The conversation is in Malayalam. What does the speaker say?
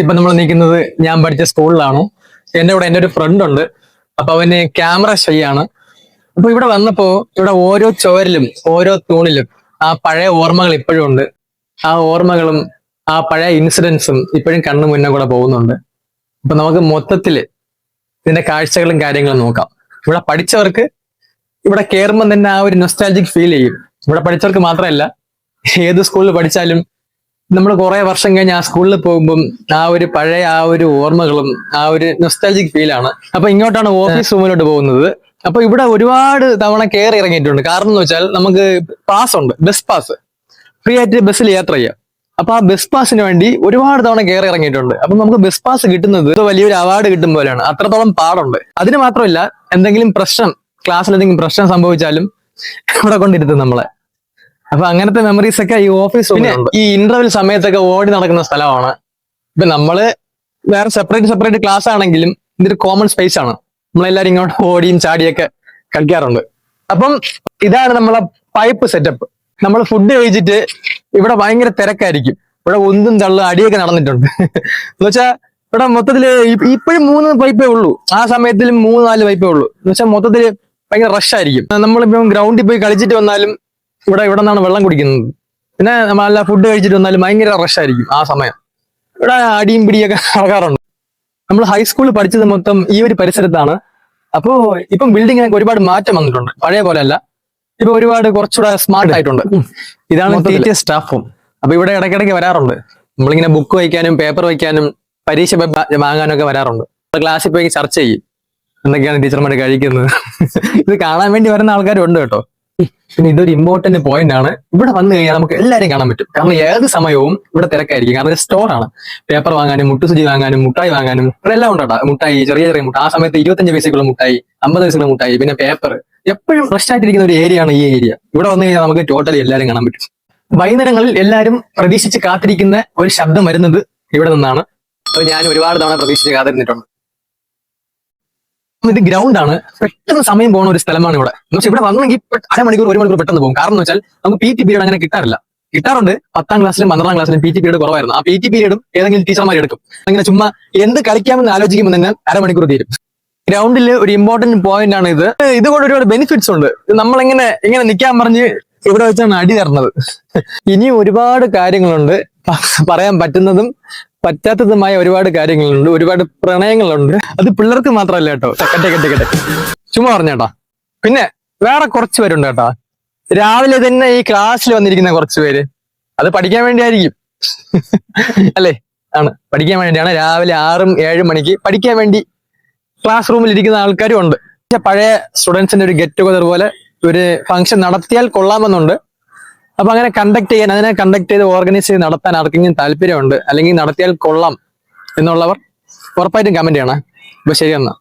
ഇപ്പൊ നമ്മൾ നിൽക്കുന്നത് ഞാൻ പഠിച്ച സ്കൂളിലാണ്. എന്റെ കൂടെ എന്റെ ഒരു ഫ്രണ്ട് ഉണ്ട്. അപ്പൊ അവന് ക്യാമറ ഷൈ ആണ്. അപ്പൊ ഇവിടെ വന്നപ്പോ ഇവിടെ ഓരോ ചുവരിലും ഓരോ തൂണിലും ആ പഴയ ഓർമ്മകൾ ഇപ്പോഴും ഉണ്ട്. ആ ഓർമ്മകളും ആ പഴയ ഇൻസിഡൻസും ഇപ്പോഴും കണ്ണു മുന്നേ കൂടെ പോകുന്നുണ്ട്. അപ്പൊ നമുക്ക് മൊത്തത്തില് ഇതിന്റെ കാഴ്ചകളും കാര്യങ്ങളും നോക്കാം. ഇവിടെ പഠിച്ചവർക്ക് ഇവിടെ കയറുമ്പോൾ തന്നെ ആ ഒരു നൊസ്റ്റാൾജിക് ഫീൽ ചെയ്യും. ഇവിടെ പഠിച്ചവർക്ക് മാത്രമല്ല, ഏത് സ്കൂളിൽ പഠിച്ചാലും നമ്മൾ കുറെ വർഷം കഴിഞ്ഞ് ആ സ്കൂളിൽ പോകുമ്പം ആ ഒരു പഴയ ആ ഒരു ഓർമ്മകളും ആ ഒരു നൊസ്റ്റാൾജിക് ഫീലാണ്. അപ്പൊ ഇങ്ങോട്ടാണ് ഓഫീസ് റൂമിലോട്ട് പോകുന്നത്. അപ്പൊ ഇവിടെ ഒരുപാട് തവണ കയറി ഇറങ്ങിയിട്ടുണ്ട്. കാരണം എന്ന് വെച്ചാൽ നമുക്ക് പാസ് ഉണ്ട്, ബസ് പാസ്, ഫ്രീ ആയിട്ട് ബസ്സിൽ യാത്ര ചെയ്യാം. അപ്പൊ ആ ബസ് പാസിന് വേണ്ടി ഒരുപാട് തവണ കയറി ഇറങ്ങിയിട്ടുണ്ട്. അപ്പൊ നമുക്ക് ബസ് പാസ് കിട്ടുന്നത് വലിയൊരു അവാർഡ് കിട്ടും പോലെയാണ്. അത്രത്തോളം പാടുണ്ട്. അതിന് മാത്രമല്ല, എന്തെങ്കിലും പ്രശ്നം, ക്ലാസ്സിൽ എന്തെങ്കിലും പ്രശ്നം സംഭവിച്ചാലും ഇവിടെ കൊണ്ടിരുത്തും നമ്മളെ. അപ്പൊ അങ്ങനത്തെ മെമ്മറീസ് ഒക്കെ ഈ ഓഫീസ് റൂമിൽ ഉണ്ട്. ഈ ഇന്റർവെൽ സമയത്തൊക്കെ ഓടി നടക്കുന്ന സ്ഥലമാണ്. ഇപ്പൊ നമ്മള് വേറെ സെപ്പറേറ്റ് ക്ലാസ് ആണെങ്കിലും ഇതൊരു കോമൺ സ്പേസ് ആണ്. നമ്മളെല്ലാരും ഇങ്ങോട്ട് ഓടിയും ചാടിയൊക്കെ കളിക്കാറുണ്ട്. അപ്പം ഇതാണ് നമ്മളെ പൈപ്പ് സെറ്റപ്പ്. നമ്മൾ ഫുഡ് കഴിച്ചിട്ട് ഇവിടെ ഭയങ്കര തിരക്കായിരിക്കും. ഇവിടെ ഒന്നും തള്ളു അടിയൊക്കെ നടന്നിട്ടുണ്ട്. എന്നുവെച്ചാൽ ഇവിടെ മൊത്തത്തില് ഇപ്പോഴും 3 പൈപ്പേ ഉള്ളൂ. ആ സമയത്തിലും 3-4 പൈപ്പേ ഉള്ളൂ. എന്നുവെച്ചാൽ മൊത്തത്തില് ഭയങ്കര റഷ് ആയിരിക്കും. നമ്മളിപ്പം ഗ്രൗണ്ടിൽ പോയി കളിച്ചിട്ട് വന്നാലും ഇവിടെ നിന്നാണ് വെള്ളം കുടിക്കുന്നത്. പിന്നെ നമ്മളല്ല ഫുഡ് കഴിച്ചിട്ട് വന്നാലും ഭയങ്കര റഷ് ആയിരിക്കും ആ സമയം. ഇവിടെ അടിയും പിടിയൊക്കെ നടക്കാറുണ്ട്. നമ്മൾ ഹൈസ്കൂളിൽ പഠിച്ചത് മൊത്തം ഈ ഒരു പരിസരത്താണ്. അപ്പോ ഇപ്പം ബിൽഡിങ്ങിനൊക്കെ ഒരുപാട് മാറ്റം വന്നിട്ടുണ്ട്. പഴയ പോലെ അല്ല, ഇപ്പൊ ഒരുപാട് കുറച്ചുകൂടെ സ്മാർട്ട് ആയിട്ടുണ്ട്. ഇതാണ് ടീച്ചേഴ്സ് സ്റ്റാഫ് റൂം. അപ്പൊ ഇവിടെ ഇടയ്ക്കിടയ്ക്ക് വരാറുണ്ട്. നമ്മളിങ്ങനെ ബുക്ക് വയ്ക്കാനും പേപ്പർ വയ്ക്കാനും പരീക്ഷ വാങ്ങാനും ഒക്കെ വരാറുണ്ട്. ക്ലാസ്സിൽ പോയി ചർച്ച ചെയ്യും എന്തൊക്കെയാണ് ടീച്ചർമാർ കഴിക്കുന്നത്. ഇത് കാണാൻ വേണ്ടി വരുന്ന ആൾക്കാരും ഉണ്ട് കേട്ടോ. പിന്നെ ഇതൊരു ഇമ്പോർട്ടന്റ് പോയിന്റ് ആണ്. ഇവിടെ വന്നു കഴിഞ്ഞാൽ നമുക്ക് എല്ലാവരെയും കാണാൻ പറ്റും. കാരണം ഏത് സമയവും ഇവിടെ തിരക്കായിരിക്കും. കാരണം ഒരു സ്റ്റോറാണ്. പേപ്പർ വാങ്ങാനും മുട്ടുസൂചി വാങ്ങാനും മുട്ടായി വാങ്ങാനും ഇവിടെ എല്ലാം ഉണ്ടോ. മുട്ടായി, ചെറിയ മുട്ടായി. ആ സമയത്ത് 25 പൈസക്കുള്ള മുട്ടായി, 50 പൈസക്കുള്ള മുട്ടായി, പിന്നെ പേപ്പർ. എപ്പോഴും ഫ്രഷ് ആയിട്ടിരിക്കുന്ന ഒരു ഏരിയ ആണ് ഈ ഏരിയ. ഇവിടെ വന്നു കഴിഞ്ഞാൽ നമുക്ക് ടോട്ടലി എല്ലാവരും കാണാൻ പറ്റും. വൈകുന്നേരങ്ങളിൽ എല്ലാവരും പ്രതീക്ഷിച്ച് കാത്തിരിക്കുന്ന ഒരു ശബ്ദം വരുന്നത് ഇവിടെ നിന്നാണ്. അപ്പൊ ഞാൻ ഒരുപാട് തവണ പ്രതീക്ഷിച്ച് കാത്തിരുന്നിട്ടുണ്ട്. ഇത് ഗ്രൗണ്ട് ആണ്. പെട്ടെന്ന് സമയം പോകുന്ന ഒരു സ്ഥലമാണ് ഇവിടെ. പക്ഷെ ഇവിടെ വന്നെങ്കിൽ 1 മണിക്കൂർ 1 മണിക്കൂർ പെട്ടെന്ന് പോകും. കാരണം എന്ന് വെച്ചാൽ നമുക്ക് PT പീരീഡ് അങ്ങനെ കിട്ടാറുണ്ട്. 10ാം ക്ലാസ്സിലും 12ാം ക്ലാസ്സിലും PT പീരീഡ് കുറവായിരുന്നു. ആ PT പീരീഡും ഏതെങ്കിലും ടീച്ചർമാർ എടുക്കും. അങ്ങനെ ചുമ്മാ എന്ത് കളിക്കാമെന്ന് ആലോചിക്കുമ്പോൾ തന്നെ 1/2 മണിക്കൂർ തീരും. ഗ്രൗണ്ടിൽ ഒരു ഇമ്പോർട്ടന്റ് പോയിന്റ് ആണ് ഇത്. ഇതുകൊണ്ട് ഒരുപാട് ബെനിഫിറ്റ്സ് ഉണ്ട്. നമ്മളെങ്ങനെ നിൽക്കാൻ പറഞ്ഞ് ഇവിടെ വെച്ചാണ് അടി തരുന്നത്. ഇനിയും ഒരുപാട് കാര്യങ്ങളുണ്ട്. പറയാൻ പറ്റുന്നതും പറ്റാത്തതുമായ ഒരുപാട് കാര്യങ്ങളുണ്ട്. ഒരുപാട് പ്രണയങ്ങളുണ്ട്. അത് പിള്ളേർക്ക് മാത്രമല്ല കേട്ടോ. കട്ടെ ചുമ്മാ പറഞ്ഞേട്ടാ. പിന്നെ വേറെ കുറച്ച് പേരുണ്ട് കേട്ടോ. രാവിലെ തന്നെ ഈ ക്ലാസ്സിൽ വന്നിരിക്കുന്ന കുറച്ച് പേര്. അത് പഠിക്കാൻ വേണ്ടിയായിരിക്കും അല്ലേ? ആണ്, പഠിക്കാൻ വേണ്ടിയാണ്. രാവിലെ 6-7 മണിക്ക് പഠിക്കാൻ വേണ്ടി ക്ലാസ് റൂമിൽ ഇരിക്കുന്ന ആൾക്കാരും ഉണ്ട്. പഴയ സ്റ്റുഡൻസിന്റെ ഒരു ഗെറ്റ് ടുഗദർ പോലെ ഒരു ഫംഗ്ഷൻ നടത്തിയാൽ കൊള്ളാമെന്നുണ്ട്. അപ്പൊ അങ്ങനെ അതിനെ കണ്ടക്ട് ചെയ്ത് ഓർഗനൈസ് ചെയ്ത് നടത്താൻ ആർക്കെങ്കിലും താല്പര്യമുണ്ട്, അല്ലെങ്കിൽ നടത്തിയാൽ കൊള്ളാം എന്നുള്ളവർ ഉറപ്പായിട്ടും കമന്റ് ചെയ്യണം. അപ്പൊ ശരി എന്നാ.